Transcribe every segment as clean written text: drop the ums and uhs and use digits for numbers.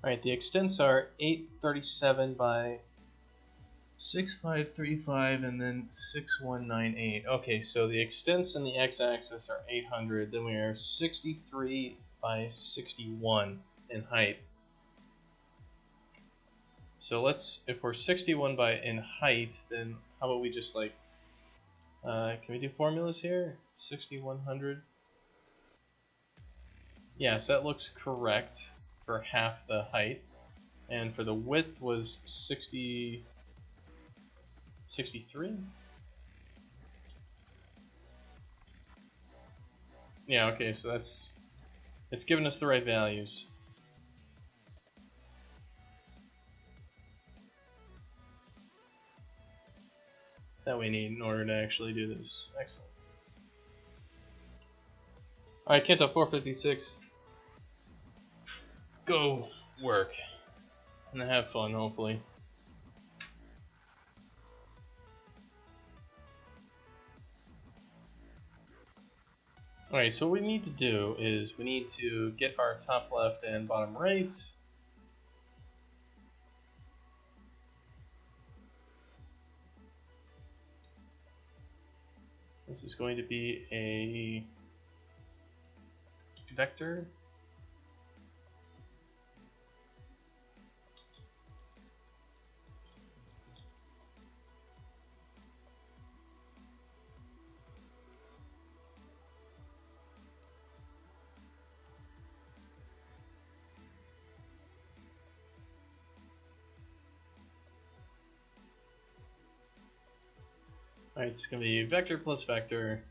Alright, the extents are 837 by 6535 and then 6198. Okay, so the extents in the x-axis are 800, then we are 63 by 61 in height. So let's, if we're 61 in height, then how about we just like, can we do formulas here? 6100. Yes, that looks correct for half the height. And for the width was 63? Yeah, okay, so it's giving us the right values. That we need in order to actually do this. Excellent. Alright, Kento 456. Go work. And have fun, hopefully. Alright, so what we need to do is we need to get our top left and bottom right. This is going to be a vector. Alright, it's going to be vector plus vector.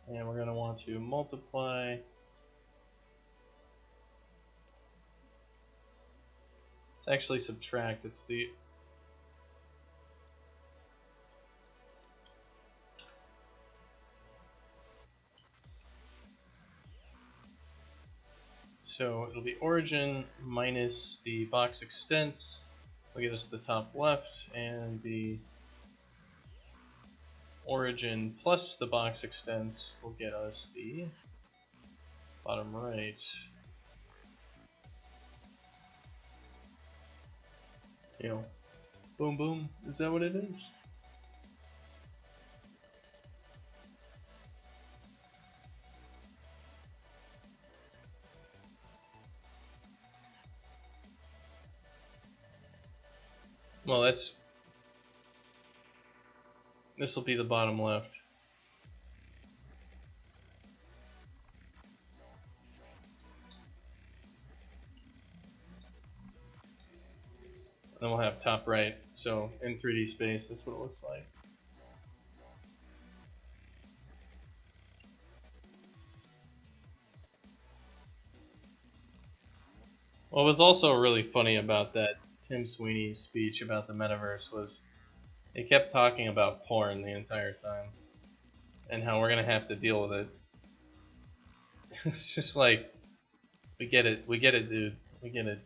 And we're going to want to multiply. It's actually subtract. It's the so it'll be origin minus the box extents will get us the top left, and the origin plus the box extents will get us the bottom right. You know, boom boom, is that what it is? Well, this will be the bottom left. Then we'll have top right. So in 3D space, that's what it looks like. What was also really funny about that Tim Sweeney's speech about the metaverse was they kept talking about porn the entire time and how we're gonna have to deal with it. It's just like, we get it, dude, we get it.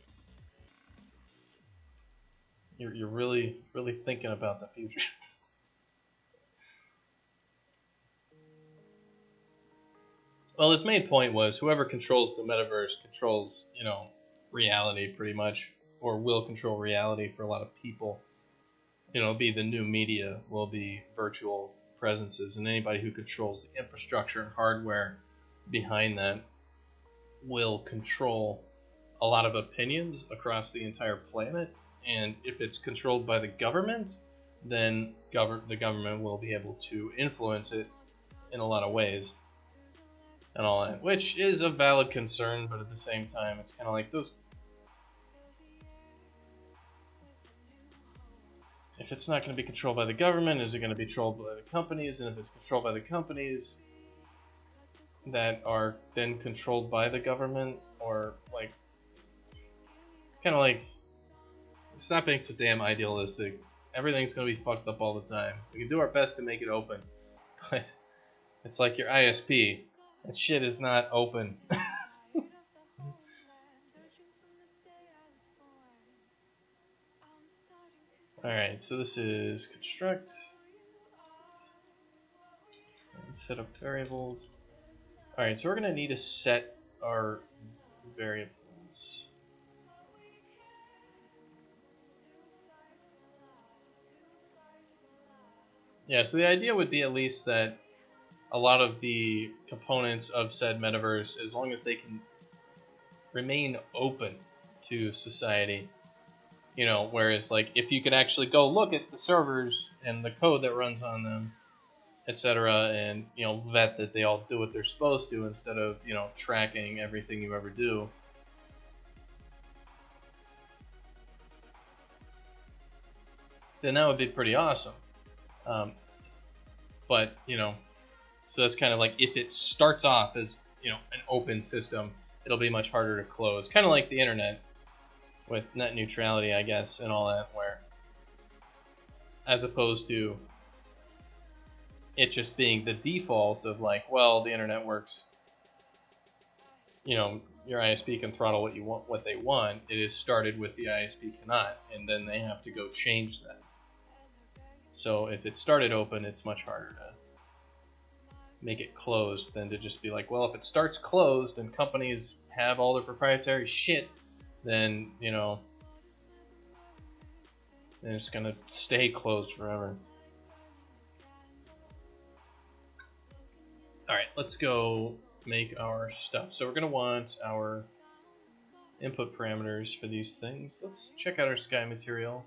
You're really thinking about the future. Well, his main point was whoever controls the metaverse controls, you know, reality pretty much, or will control reality for a lot of people. You know, be the new media, will be virtual presences, and anybody who controls the infrastructure and hardware behind that will control a lot of opinions across the entire planet. And if it's controlled by the government, then the government will be able to influence it in a lot of ways and all that, which is a valid concern, but at the same time, it's kind of like those. If it's not going to be controlled by the government, is it going to be controlled by the companies? And if it's controlled by the companies that are then controlled by the government, or like, it's kind of like, stop being so damn idealistic. Everything's going to be fucked up all the time. We can do our best to make it open, but it's like your ISP. That shit is not open. Alright, so this is construct. And set up variables. Alright, so we're going to need to set our variables. Yeah, so the idea would be at least that a lot of the components of said metaverse, as long as they can remain open to society, you know, whereas like if you could actually go look at the servers and the code that runs on them, etc., and you know, vet that they all do what they're supposed to instead of, you know, tracking everything you ever do, then that would be pretty awesome. But you know, so that's kind of like if it starts off as, you know, an open system, it'll be much harder to close. Kind of like the internet with net neutrality, I guess, and all that, where as opposed to it just being the default of like, well, the internet works, you know, your ISP can throttle what you want, what they want. It is started with the ISP cannot, and then they have to go change that. So if it started open, it's much harder to make it closed than to just be like, well, if it starts closed and companies have all their proprietary shit, then, you know, then it's gonna stay closed forever. Alright, let's go make our stuff. So we're gonna want our input parameters for these things. Let's check out our sky material.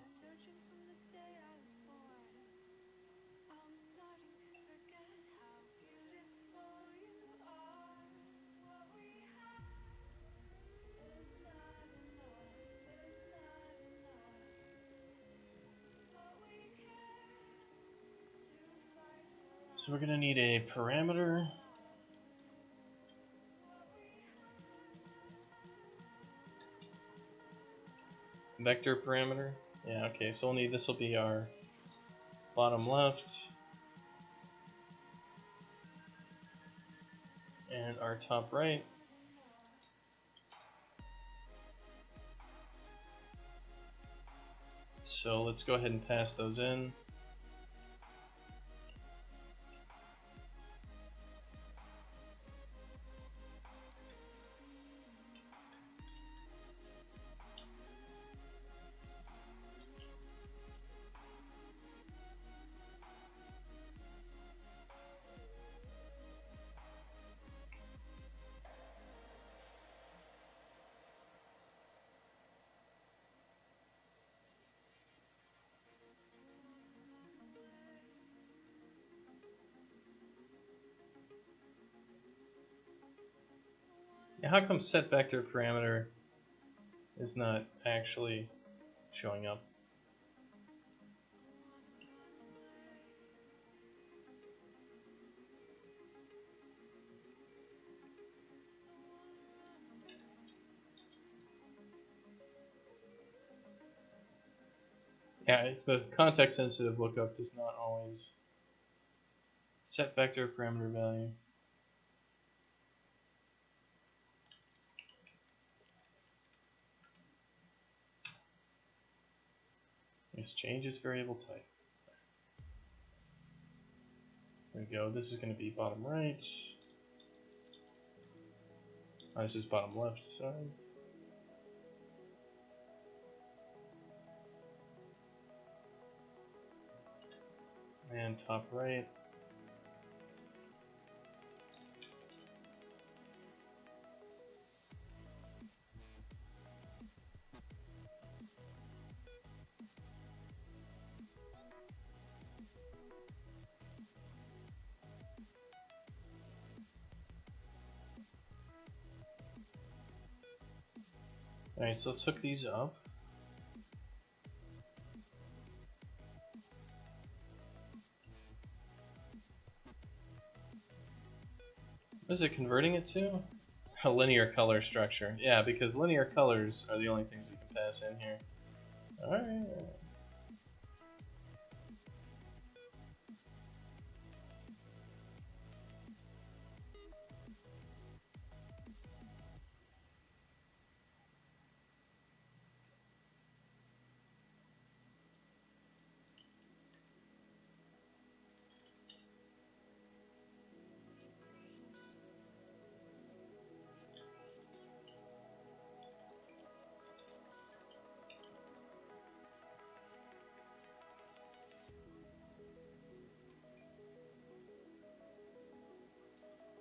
So we're gonna need a parameter. Vector parameter. Yeah, okay, so we'll need, this will be our bottom left and our top right. So let's go ahead and pass those in. Now, how come set vector parameter is not actually showing up? Yeah, the context sensitive lookup does not always set vector parameter value. Let's change its variable type. There we go. This is going to be bottom right. Oh, this is bottom left, sorry. And top right. Alright, so let's hook these up. What is it converting it to? A linear color structure. Yeah, because linear colors are the only things you can pass in here. Alright.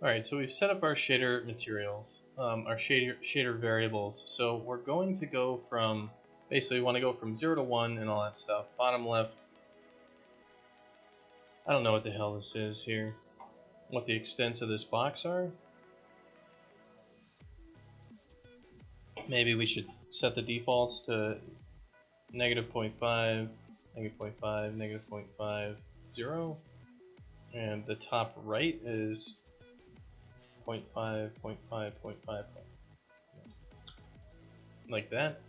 Alright, so we've set up our shader materials, our shader variables. So we're going to go from, basically we want to go from 0 to 1 and all that stuff. Bottom left, I don't know what the hell this is here, what the extents of this box are. Maybe we should set the defaults to -0.5, -0.5, -0.5, 0. And the top right is 0.5, 0.5, 0.5, like that.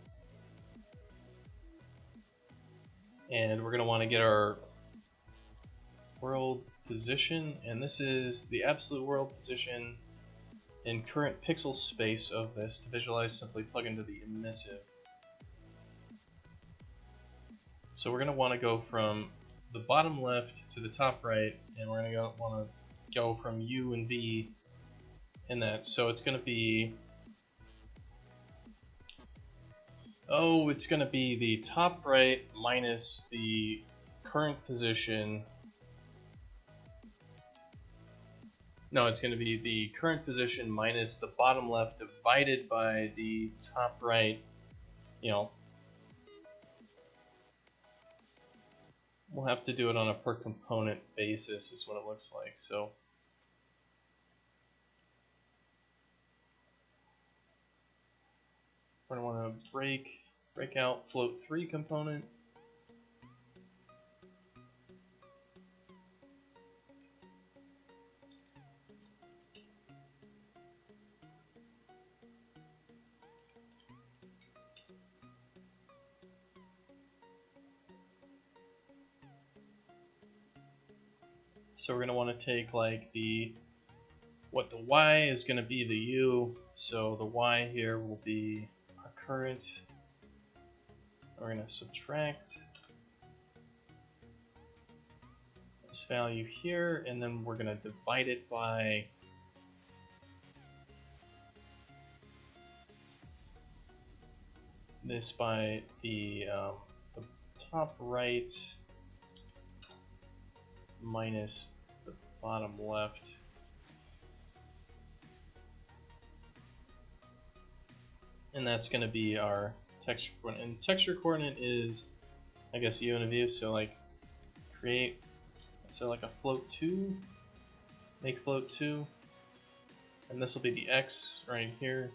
And we're going to want to get our world position, and this is the absolute world position in current pixel space of this. To visualize, simply plug into the emissive. So we're going to want to go from the bottom left to the top right, and we're going to want to go from U and V in that. So it's going to be, it's going to be the top right minus the current position. No, it's going to be the current position minus the bottom left divided by the top right. You know, we'll have to do it on a per component basis is what it looks like. So we're going to want to break out float 3 component. So we're going to want to take like what the Y is going to be the U. So the Y here will be our current. We're going to subtract this value here, and then we're going to divide it by this by the top right minus the bottom left. And that's going to be our texture coordinate. And texture coordinate is, I guess, U and a view. So like create, so like a float 2, make float 2, and this will be the X right here.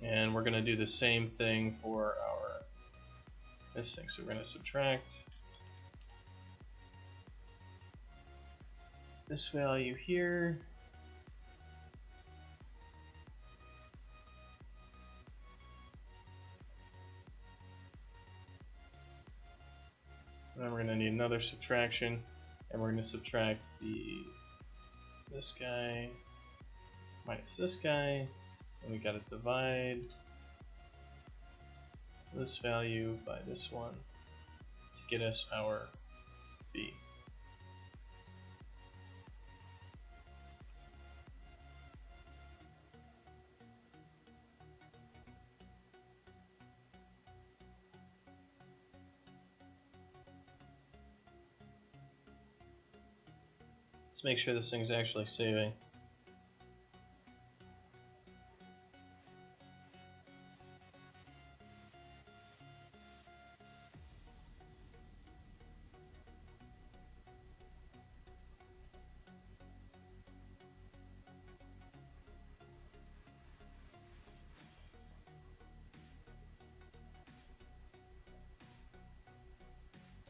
And we're going to do the same thing for this thing. So we're going to subtract this value here. And then we're going to need another subtraction, and we're going to subtract this guy minus this guy, and we got to divide this value by this one to get us our B. Let's make sure this thing's actually saving.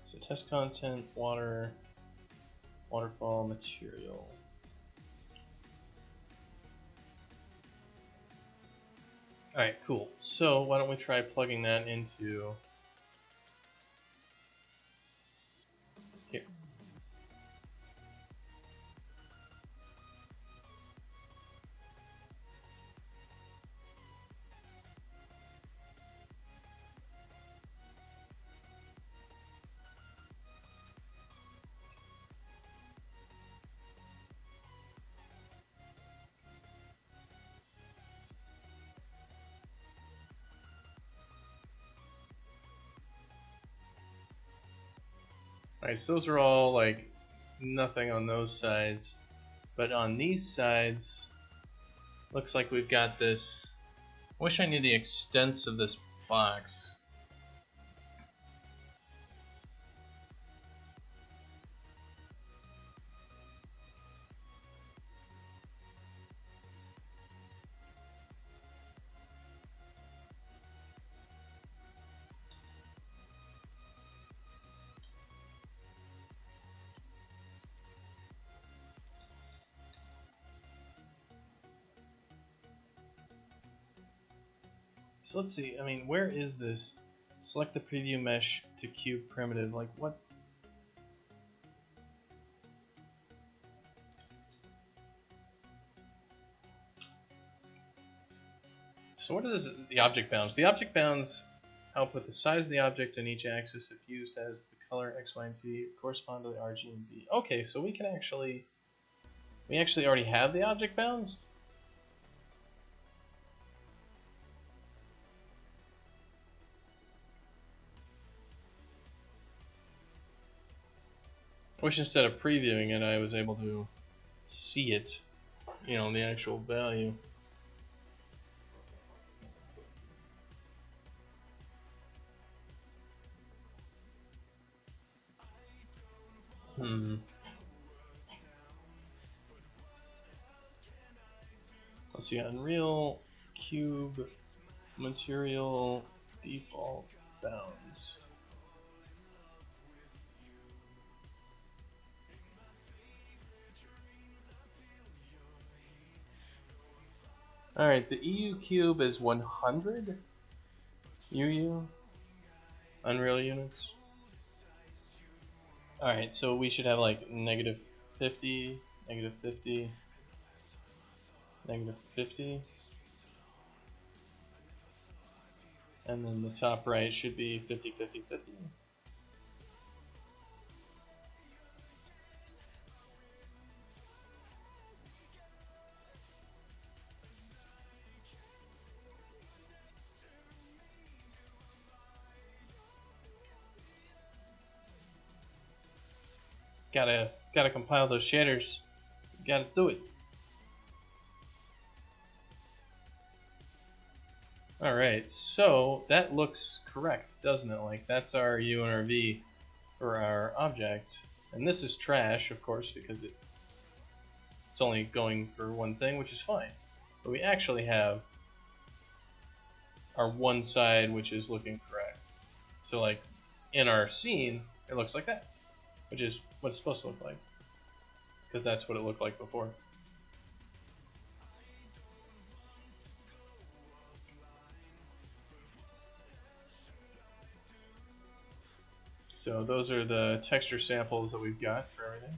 So test content, water, waterfall material. Alright, cool. So why don't we try plugging that into here. Alright, so those are all like nothing on those sides. But on these sides, looks like we've got this. I wish I knew the extents of this box. So let's see, I mean, where is this? Select the preview mesh to cube primitive, like what? So what is the object bounds? The object bounds output the size of the object on each axis if used as the color X, Y, and Z correspond to the RG and B. Okay, so we actually already have the object bounds? I wish instead of previewing it, I was able to see it, you know, the actual value. Let's see, Unreal, Cube, Material, Default, Bounds. Alright, the EU cube is 100 UU Unreal units. Alright, so we should have like negative 50, negative 50, negative 50. And then the top right should be 50, 50, 50. Gotta compile those shaders. Gotta do it. Alright, so that looks correct, doesn't it? Like, that's our U and our V for our object. And this is trash, of course, because it's only going for one thing, which is fine. But we actually have our one side which is looking correct. So like, in our scene, it looks like that, which is what it's supposed to look like, because that's what it looked like before. So those are the texture samples that we've got for everything.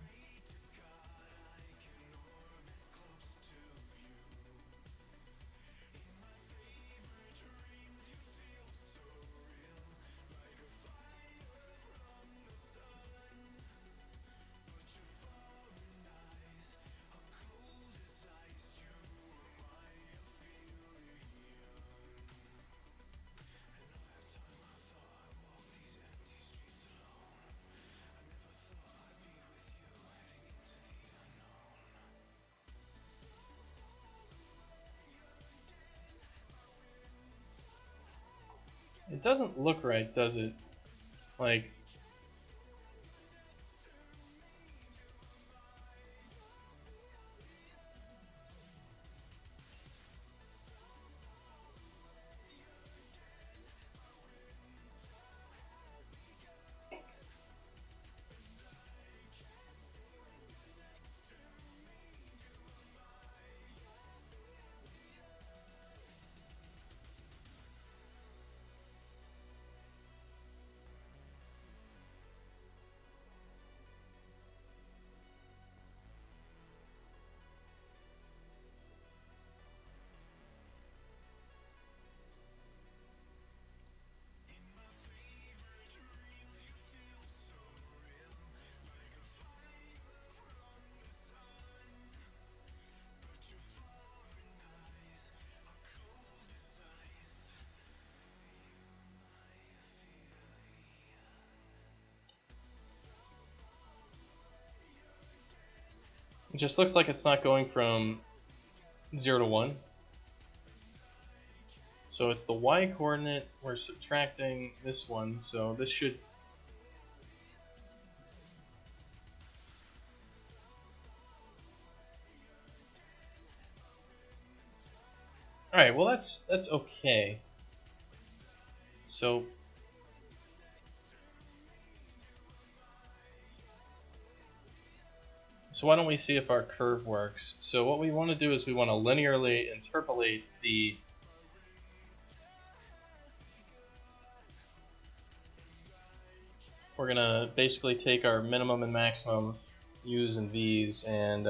It doesn't look right, does it? Like, It just looks like it's not going from 0 to 1. So it's the y coordinate, we're subtracting this one, so this should... Alright, well that's okay. So why don't we see if our curve works? So what we want to do is we want to linearly interpolate the we're gonna basically take our minimum and maximum u's and v's, and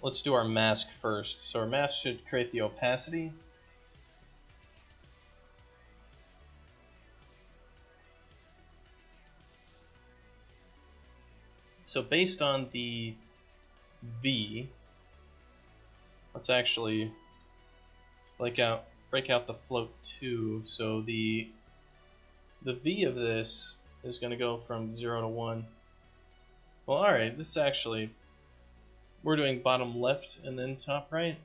let's do our mask first. So our mask should create the opacity. So based on the v, let's actually break out the float too. So the v of this is going to go from 0 to 1. Well, alright, this actually, we're doing bottom left and then top right.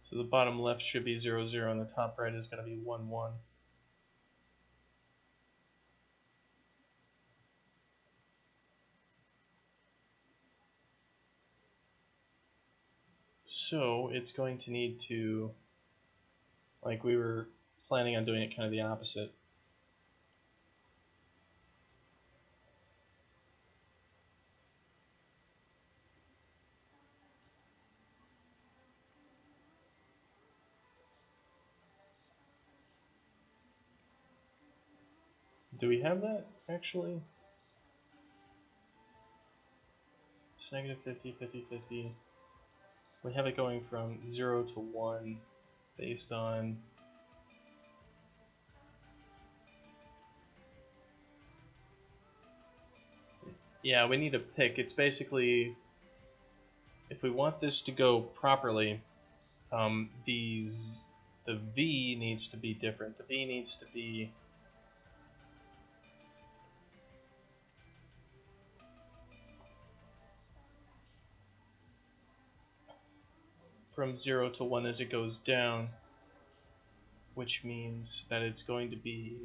So the bottom left should be 0, 0, and the top right is going to be 1, 1. So it's going to need to, like we were planning on doing it kind of the opposite. Do we have that actually? It's negative 50, 50, 50. We have it going from 0 to 1 based on yeah, we need a pick. It's basically, if we want this to go properly, the V needs to be different. The V needs to be from 0 to 1 as it goes down, which means that it's going to be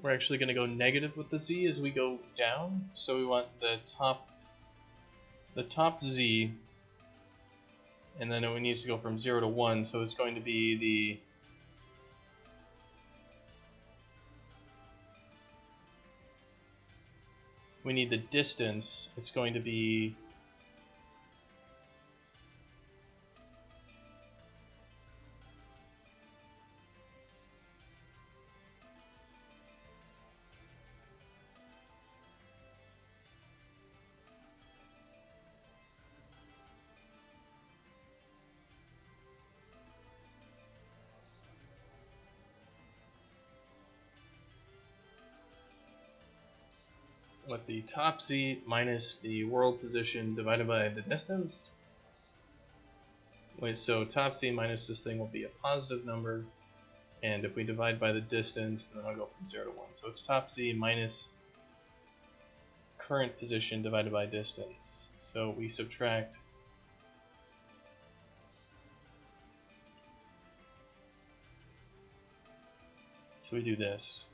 we're actually going to go negative with the Z as we go down. So we want the top Z, and then it needs to go from 0 to 1, so it's going to be we need the distance. It's going to be what, the top Z minus the world position divided by the distance. Wait, so top Z minus this thing will be a positive number, and if we divide by the distance, then I'll go from 0 to 1. So it's top Z minus current position divided by distance. So we subtract so we do this.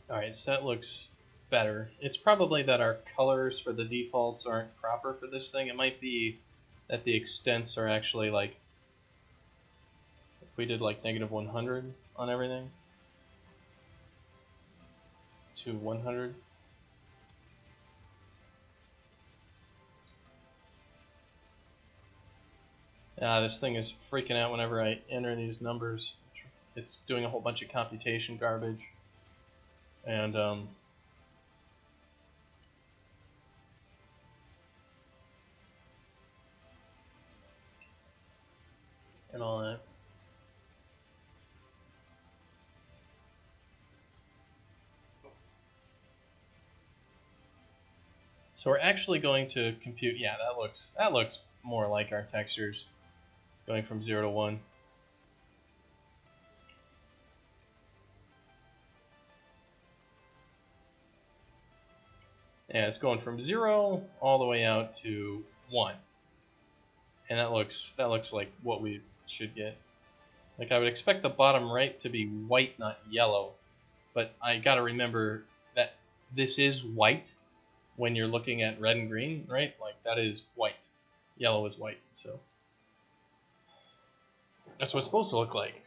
Alright, so that looks better. It's probably that our colors for the defaults aren't proper for this thing. It might be that the extents are actually like, if we did like -100 on everything to 100. This thing is freaking out whenever I enter these numbers. It's doing a whole bunch of computation garbage. And all that. So we're actually going to compute. Yeah, that looks more like our textures, going from 0 to 1. Yeah, it's going from 0 all the way out to 1, and that looks like what we should get. Like, I would expect the bottom right to be white, not yellow, but I gotta remember that this is white when you're looking at red and green, right? Like, that is white. Yellow is white, so that's what it's supposed to look like.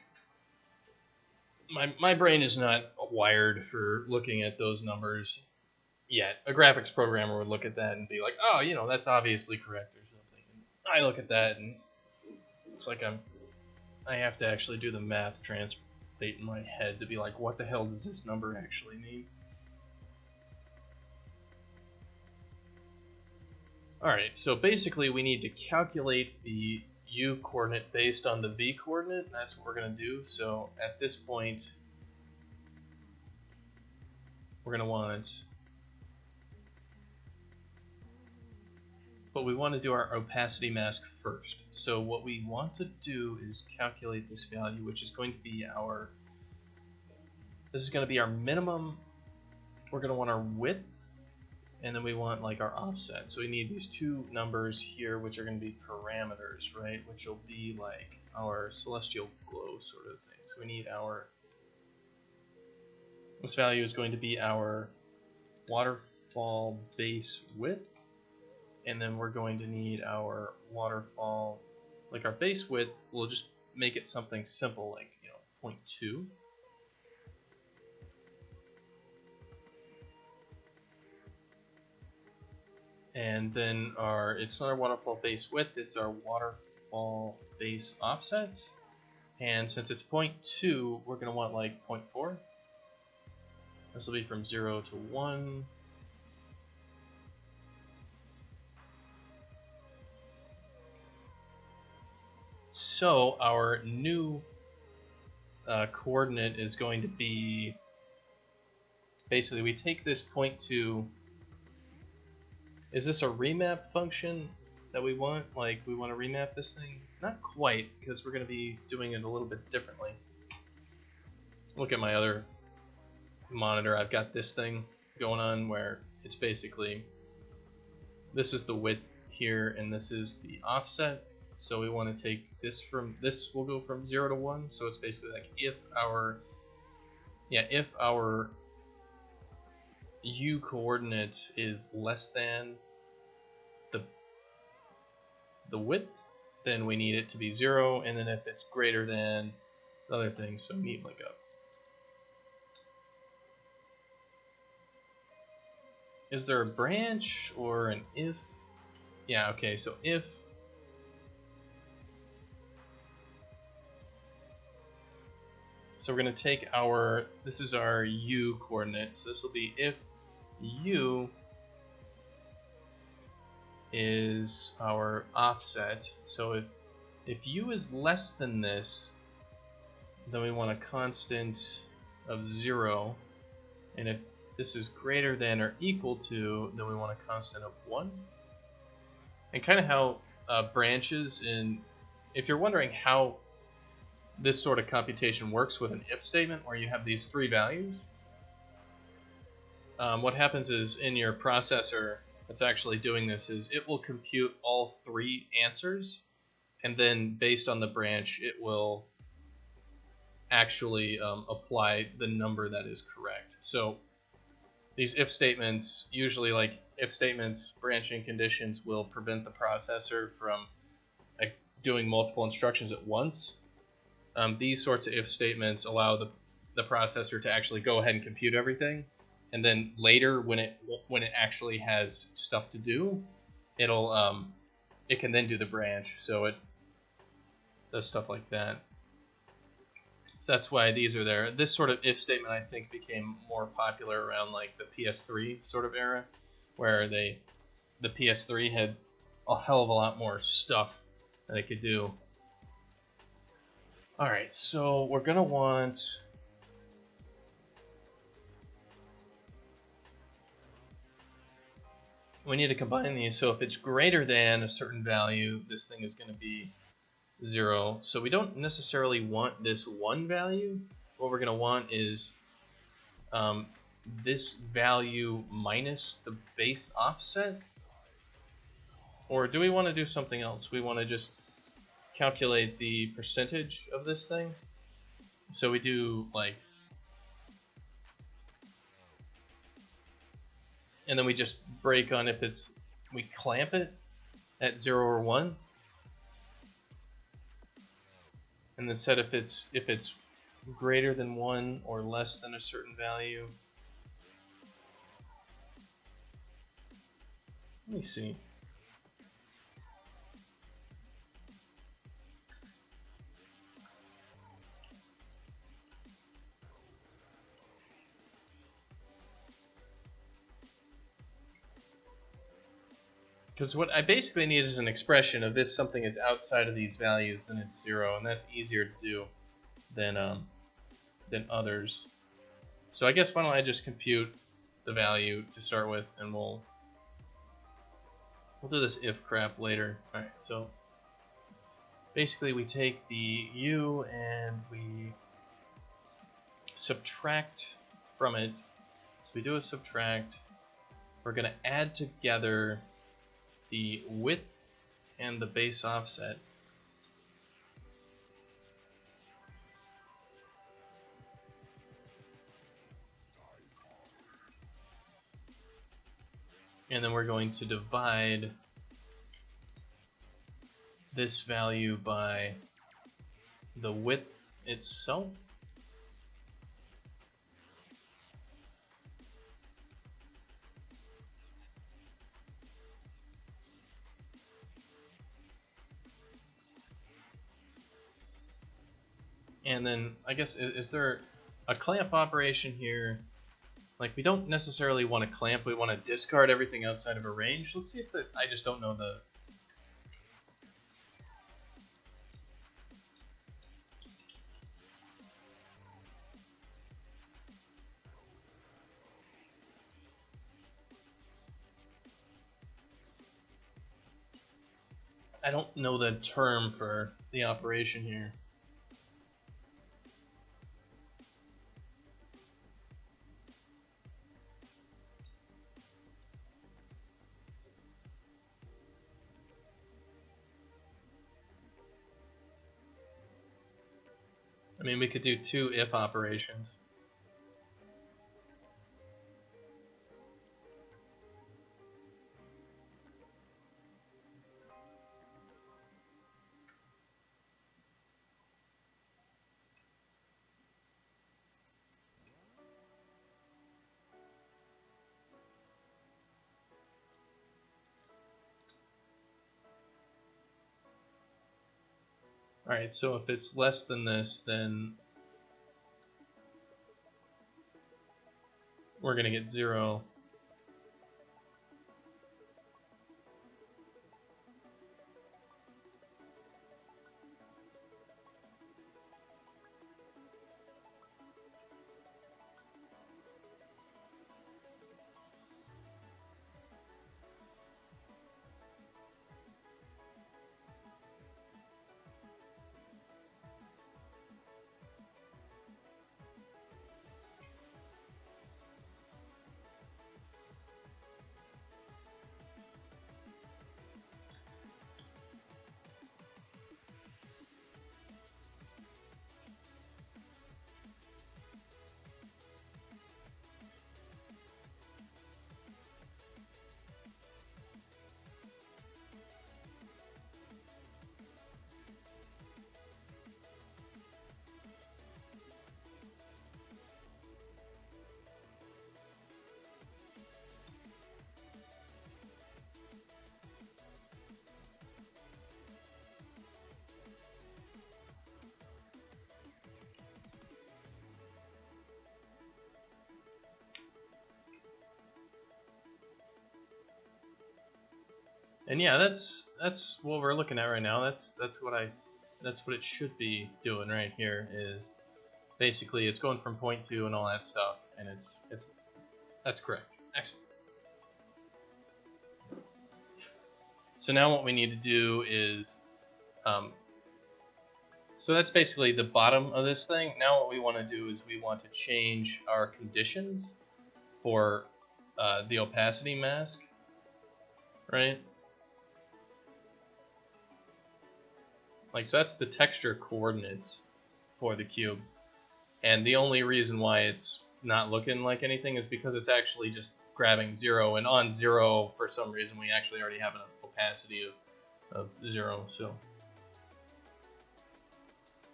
My brain is not wired for looking at those numbers yet. A graphics programmer would look at that and be like, oh, you know, that's obviously correct or something. And I look at that and it's like I have to actually do the math translate in my head to be like, what the hell does this number actually mean? Alright, so basically we need to calculate the u coordinate based on the v coordinate. That's what we're going to do. So at this point, we're going to want, but we want to do our opacity mask first. So what we want to do is calculate this value, which is going to be our, this is going to be our minimum. We're going to want our width, and then we want like our offset. So we need these two numbers here, which are going to be parameters, right? Which will be like our celestial glow sort of thing. So we need our, this value is going to be our waterfall base width, and then we're going to need our waterfall, like our base width, we'll just make it something simple, like, you know, 0.2. And then it's not our waterfall base width, it's our waterfall base offset. And since it's 0.2, we're going to want like 0.4. This will be from 0 to 1. So our new coordinate is going to be, basically we take this 0.2. Is this a remap function that we want? Like, we want to remap this thing? Not quite, because we're going to be doing it a little bit differently. Look at my other monitor. I've got this thing going on where it's basically, this is the width here, and this is the offset. So we want to take this from, this will go from 0 to 1. So it's basically like if our u coordinate is less than the width, then we need it to be 0, and then if it's greater than the other thing, so we need like a, is there a branch or an if? Yeah, okay, so if, so we're going to take our, this is our u coordinate, so this will be if u is our offset. So if u is less than this, then we want a constant of 0, and if this is greater than or equal to, then we want a constant of 1. And kind of how branches in, if you're wondering how this sort of computation works with an if statement where you have these three values, what happens is in your processor that's actually doing this is it will compute all three answers, and then based on the branch it will actually apply the number that is correct. So these if statements, usually like if statements, branching conditions will prevent the processor from like doing multiple instructions at once. These sorts of if statements allow the processor to actually go ahead and compute everything, and then later when it actually has stuff to do, it can then do the branch, so it does stuff like that. So that's why these are there. This sort of if statement, I think, became more popular around like the PS3 sort of era, where the PS3 had a hell of a lot more stuff that it could do. All right, so we're gonna want we need to combine these. So if it's greater than a certain value, this thing is going to be 0. So we don't necessarily want this 1 value. What we're going to want is this value minus the base offset. Or do we want to do something else? We want to just calculate the percentage of this thing. So we do like, and then we just break on if it's, we clamp it at 0 or 1. And then set if it's greater than 1 or less than a certain value. Let me see. Because what I basically need is an expression of if something is outside of these values, then it's 0, and that's easier to do than others. So I guess why don't I just compute the value to start with, and we'll do this if crap later. All right, so basically we take the u and we subtract from it. So we do a subtract. We're going to add together the width and the base offset. And then we're going to divide this value by the width itself. And then I guess, is there a clamp operation here? Like, we don't necessarily want to clamp, we want to discard everything outside of a range. Let's see if I just don't know the... I don't know the term for the operation here. I mean, we could do 2 if operations. Alright, so if it's less than this, then we're going to get 0. And yeah, that's what we're looking at right now. That's what it should be doing right here. Is basically it's going from point 2 and all that stuff, and that's correct. Excellent. So now what we need to do is, so that's basically the bottom of this thing. Now what we want to do is we want to change our conditions for the opacity mask, right? Like, so that's the texture coordinates for the cube. And the only reason why it's not looking like anything is because it's actually just grabbing 0, and on 0, for some reason, we actually already have an opacity of 0.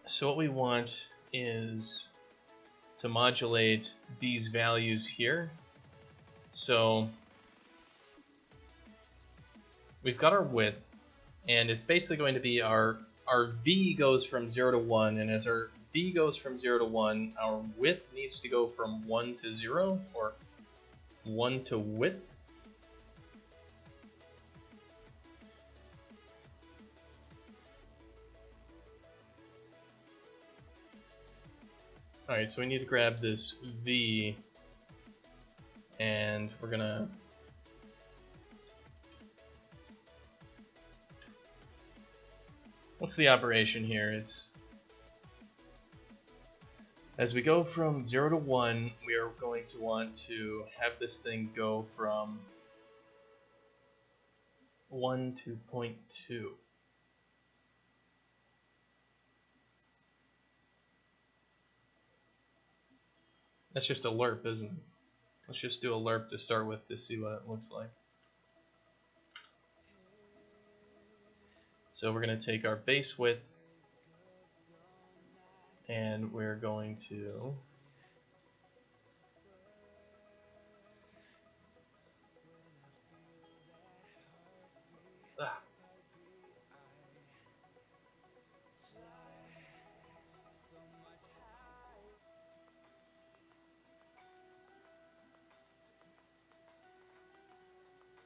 So what we want is to modulate these values here. So we've got our width, and it's basically going to be our V goes from 0 to 1, and as our V goes from 0 to 1, our width needs to go from 1 to 0, or 1 to width. Alright, so we need to grab this V, and we're gonna what's the operation here? It's as we go from 0 to 1, we are going to want to have this thing go from 1 to 0.2. That's just a lerp, isn't it? Let's just do a lerp to start with to see what it looks like. So we're going to take our base width, and we're going to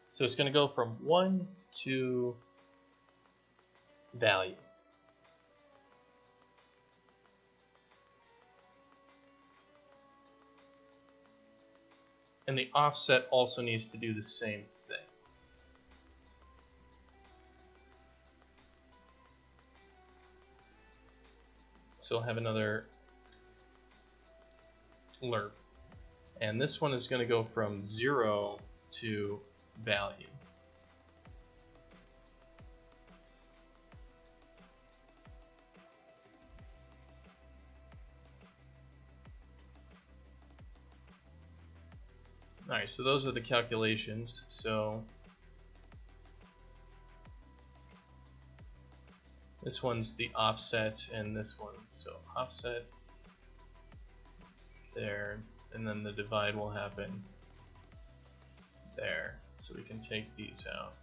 so it's going to go from 1 to value. And the offset also needs to do the same thing. So we'll have another lerp. And this one is going to go from 0 to value. Alright, so those are the calculations. So this one's the offset, and this one. So offset there, and then the divide will happen there. So we can take these out.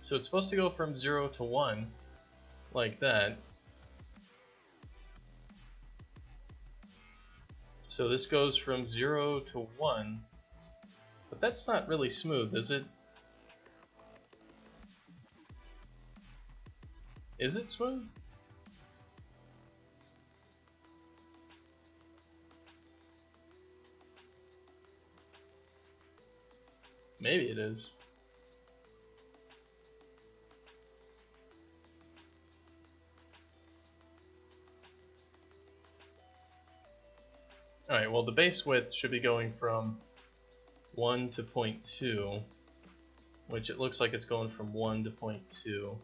So it's supposed to go from 0 to 1, like that. So this goes from 0 to 1, but that's not really smooth, is it? Is it smooth? Maybe it is. Alright, well the base width should be going from 1 to 0.2, which it looks like it's going from 1 to 0.2.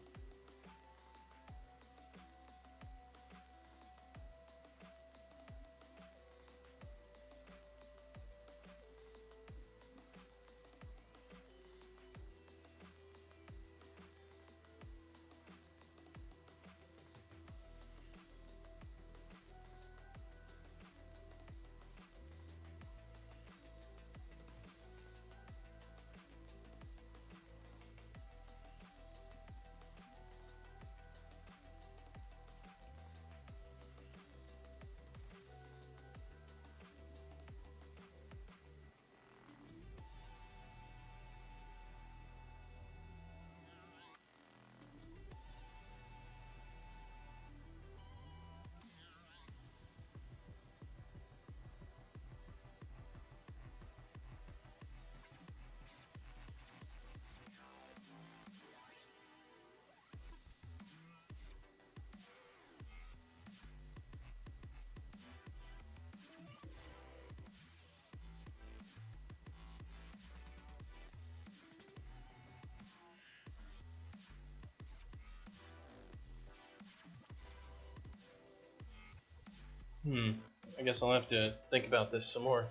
I guess I'll have to think about this some more.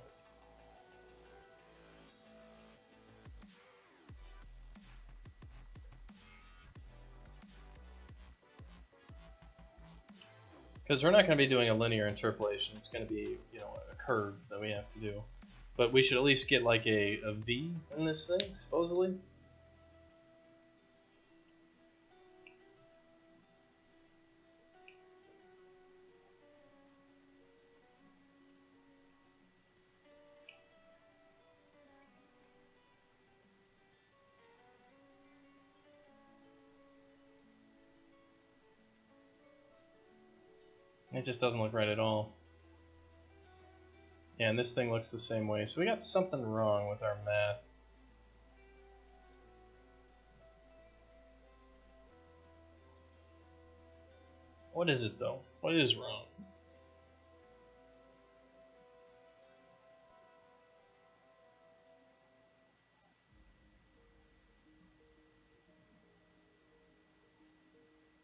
Because we're not going to be doing a linear interpolation, it's going to be, you know, a curve that we have to do. But we should at least get like a V in this thing, supposedly. It just doesn't look right at all. Yeah, and this thing looks the same way. So we got something wrong with our math. What is it though? What is wrong?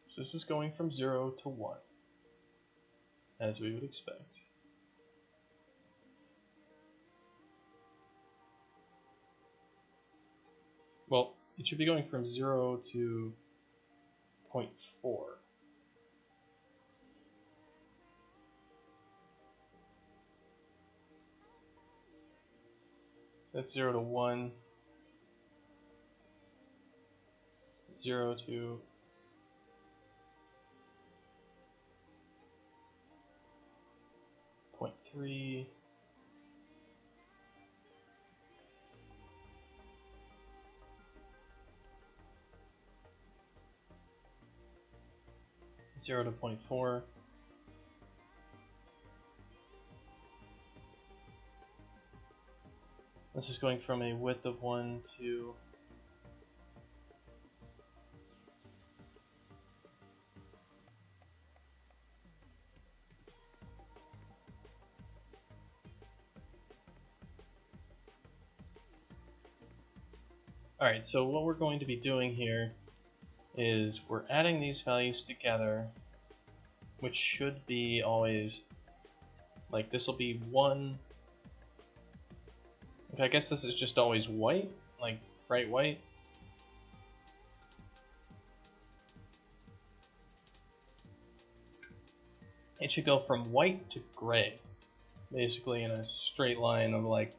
So this is going from 0 to 1, as we would expect. Well, it should be going from 0 to 0.4. So that's 0 to 1, 0 to 0.3, 0 to 0.4. This is going from a width of 1 to Alright, so what we're going to be doing here is we're adding these values together, which should be always, like this will be 1. Okay, I guess this is just always white, like bright white. It should go from white to gray, basically in a straight line of like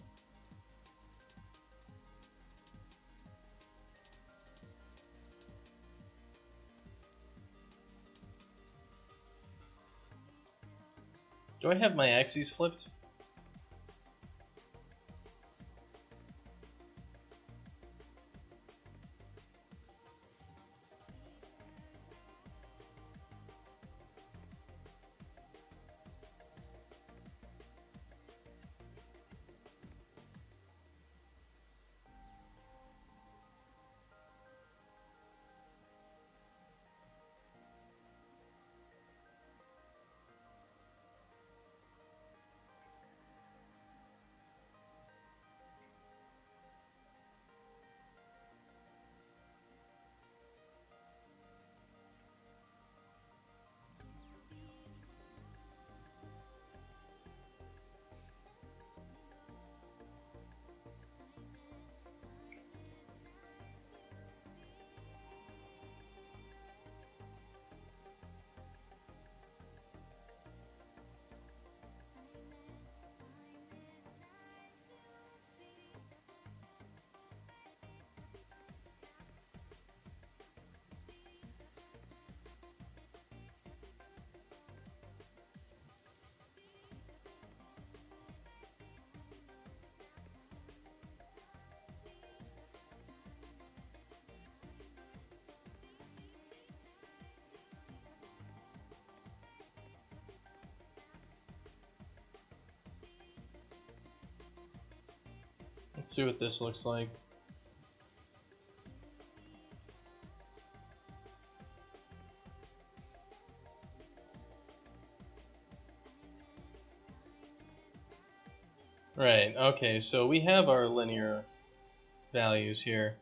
Do I have my axes flipped? Let's see what this looks like. Right, okay, so we have our linear values here.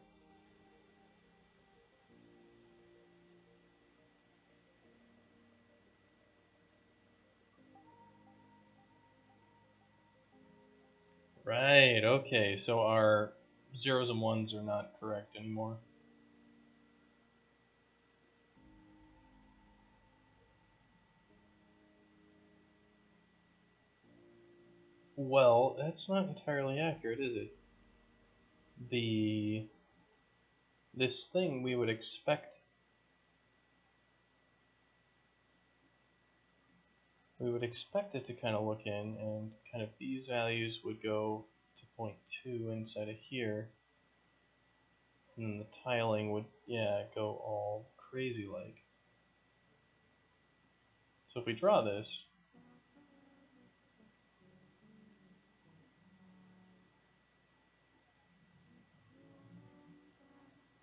Right, okay, so our zeros and ones are not correct anymore. Well, that's not entirely accurate, is it? This thing we would expect it to kind of look in, and kind of these values would go to 0.2 inside of here, and then the tiling would, yeah, go all crazy like. So if we draw this,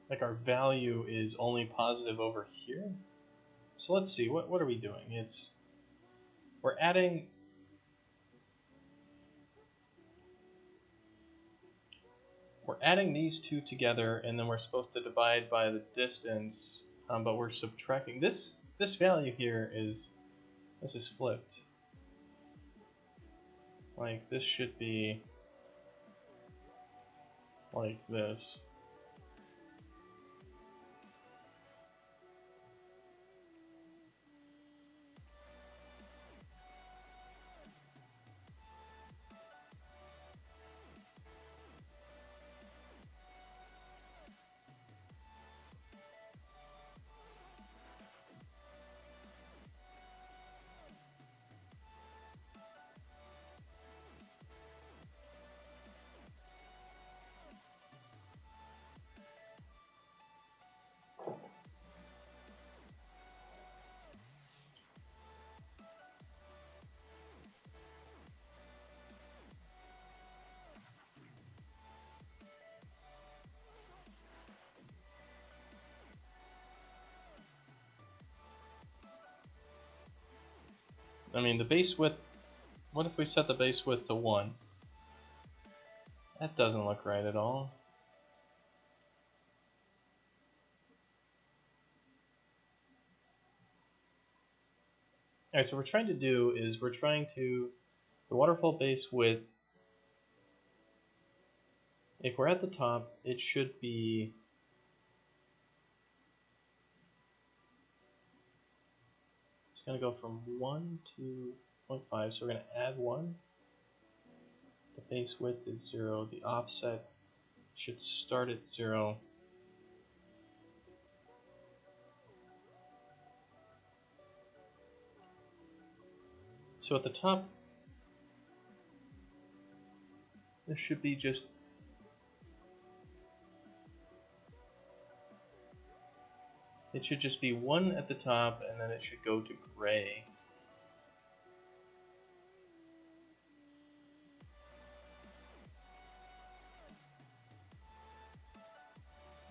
like our value is only positive over here. So let's see, what are we doing? We're adding these two together, and then we're supposed to divide by the distance, but we're subtracting this value here is flipped. Like this should be like this. I mean, the base width, what if we set the base width to 1? That doesn't look right at all. Alright, so what we're trying to do is the waterfall base width, if we're at the top, it should be, it's going to go from 1 to 0.5, so we're going to add 1. The base width is 0, the offset should start at 0. So at the top, there should be just, it should just be 1 at the top, and then it should go to gray.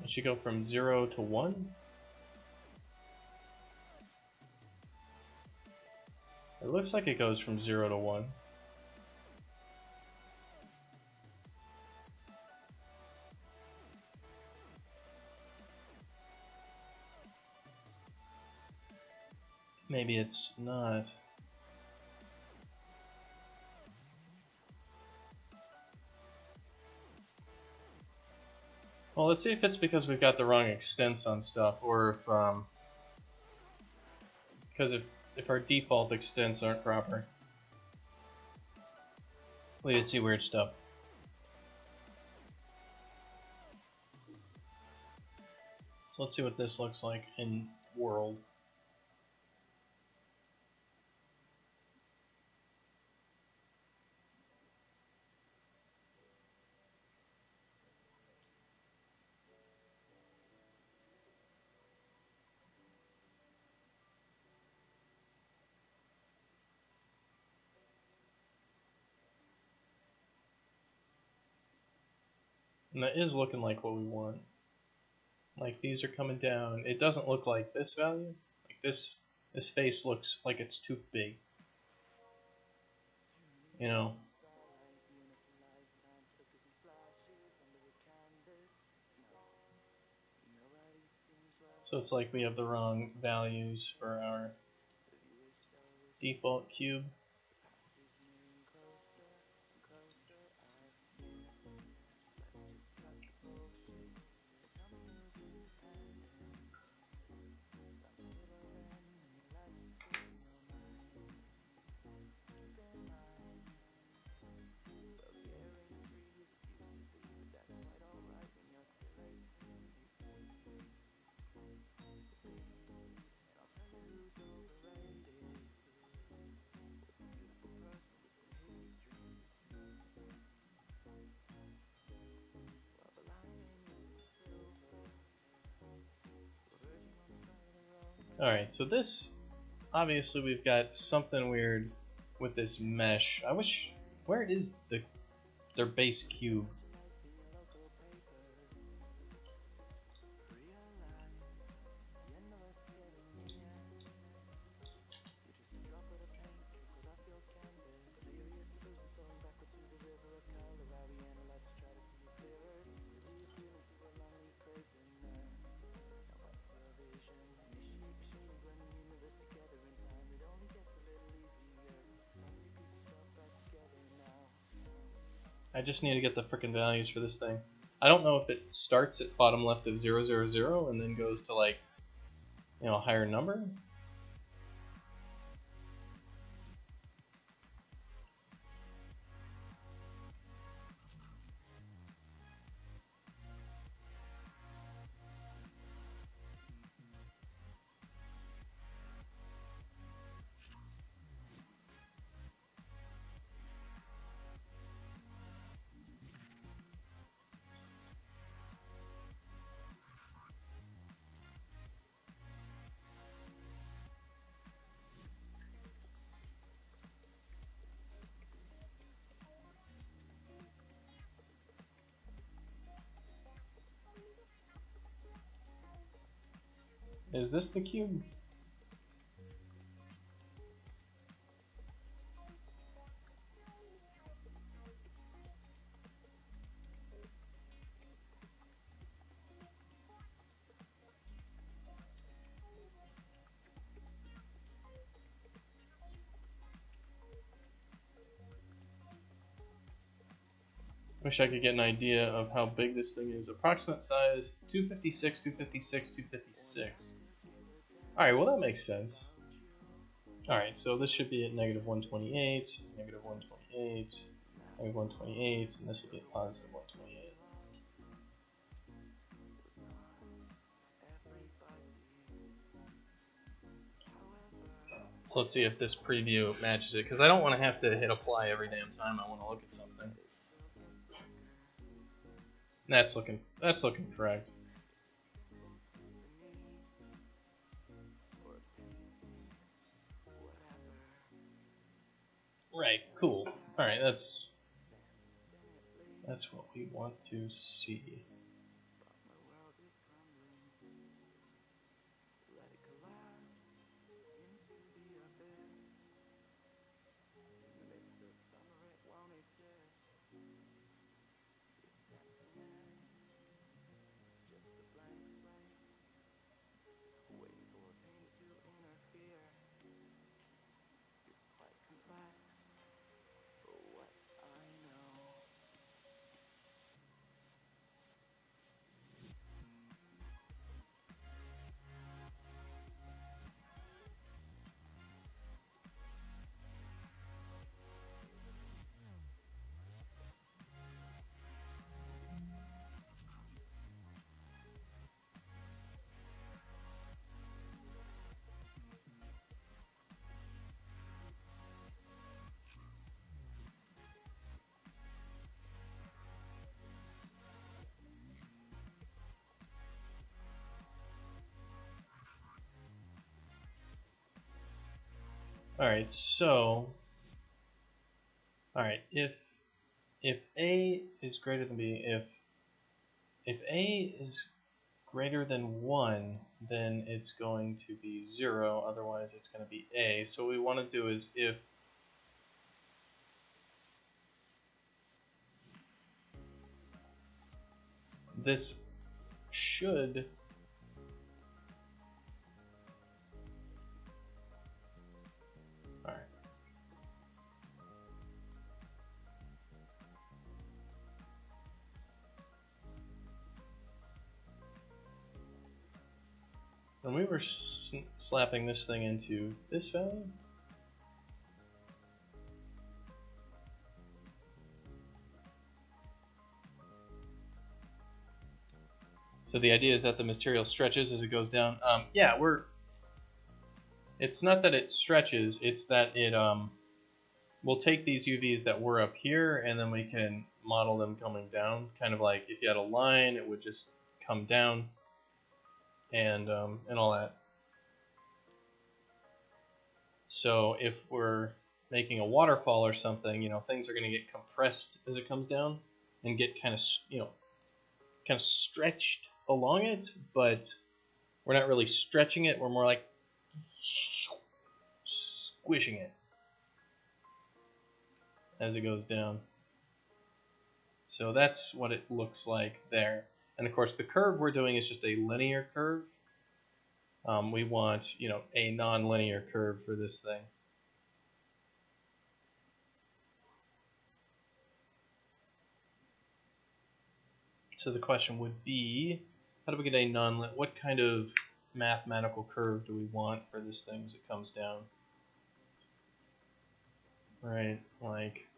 It should go from 0 to 1. It looks like it goes from 0 to 1. Maybe it's not. Well, let's see if it's because we've got the wrong extents on stuff, or if, because if our default extents aren't proper. We can see weird stuff. So let's see what this looks like in world. And that is looking like what we want. Like these are coming down. It doesn't look like this value. Like this face looks like it's too big. You know. So it's like we have the wrong values for our default cube. Alright, so this, obviously we've got something weird with this mesh. I wish, where is their base cube? I just need to get the frickin' values for this thing. I don't know if it starts at bottom left of 0, 0, 0 and then goes to like, you know, a higher number. Is this the cube? Wish I could get an idea of how big this thing is. Approximate size 256, 256, 256. Alright, well that makes sense. Alright, so this should be at negative 128, negative 128, negative 128, and this will be at positive 128. So let's see if this preview matches it, because I don't want to have to hit apply every damn time I want to look at something. That's looking correct. Right, cool. Alright, that's what we want to see. Alright, so alright, if A is greater than B, if if a is greater than 1, then it's going to be 0, otherwise it's going to be a. So what we want to do is if this should alright. When we were slapping this thing into this value, so the idea is that the material stretches as it goes down. Yeah, it's not that it stretches, it's that it we'll take these UVs that were up here and then we can model them coming down, kind of like if you had a line, it would just come down and all that. So if we're making a waterfall or something, you know, things are going to get compressed as it comes down and get kind of, you know, kind of stretched along it, but we're not really stretching it, we're more like squishing it as it goes down. So that's what it looks like there. And of course the curve we're doing is just a linear curve. We want, you know, a non-linear curve for this thing. So the question would be, how do we get a what kind of mathematical curve do we want for this thing as it comes down? Right, like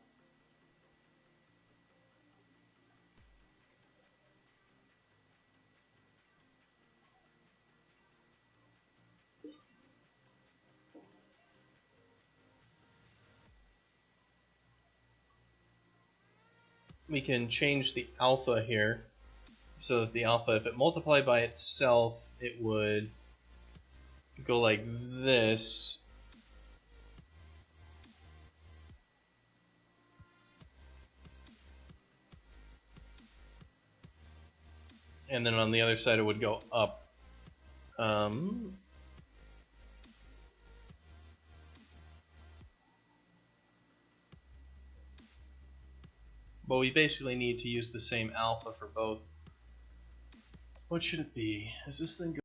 we can change the alpha here so that the alpha, if it multiplied by itself, it would go like this. And then on the other side it would go up. But we basically need to use the same alpha for both. What should it be? Is this thing